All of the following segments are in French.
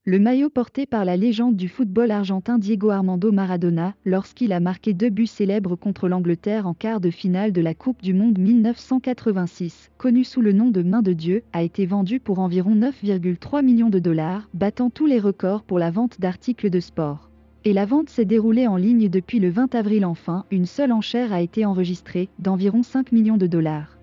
Le maillot porté par la légende du football argentin Diego Armando Maradona, lorsqu'il a marqué 2 buts célèbres contre l'Angleterre en quart de finale de la Coupe du Monde 1986, connu sous le nom de Main de Dieu, a été vendu pour environ 9,3 millions de dollars, battant tous les records pour la vente d'articles de sport. Et la vente s'est déroulée en ligne depuis le 20 avril enfin, une seule enchère a été enregistrée, d'environ 5 millions de dollars.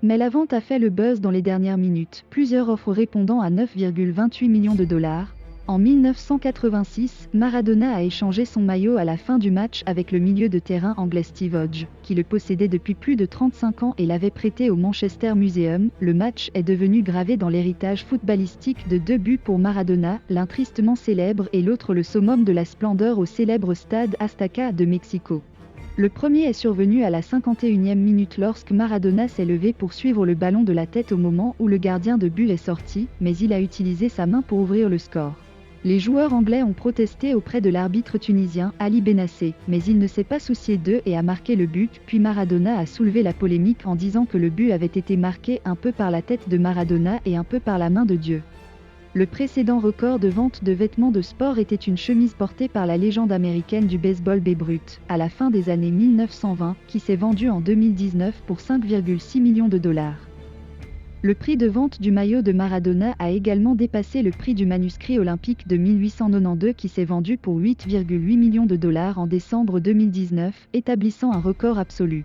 Mais la vente a fait le buzz dans les dernières minutes, plusieurs offres répondant à 9,28 millions de dollars. En 1986, Maradona a échangé son maillot à la fin du match avec le milieu de terrain anglais Steve Hodge, qui le possédait depuis plus de 35 ans et l'avait prêté au Manchester Museum. Le match est devenu gravé dans l'héritage footballistique de 2 buts pour Maradona, l'un tristement célèbre et l'autre le summum de la splendeur au célèbre stade Azteca de Mexico. Le premier est survenu à la 51e minute lorsque Maradona s'est levé pour suivre le ballon de la tête au moment où le gardien de but est sorti, mais il a utilisé sa main pour ouvrir le score. Les joueurs anglais ont protesté auprès de l'arbitre tunisien Ali Benassé, mais il ne s'est pas soucié d'eux et a marqué le but, puis Maradona a soulevé la polémique en disant que le but avait été marqué un peu par la tête de Maradona et un peu par la main de Dieu. Le précédent record de vente de vêtements de sport était une chemise portée par la légende américaine du baseball Babe Ruth, à la fin des années 1920, qui s'est vendue en 2019 pour 5,6 millions de dollars. Le prix de vente du maillot de Maradona a également dépassé le prix du manuscrit olympique de 1892 qui s'est vendu pour 8,8 millions de dollars en décembre 2019, établissant un record absolu.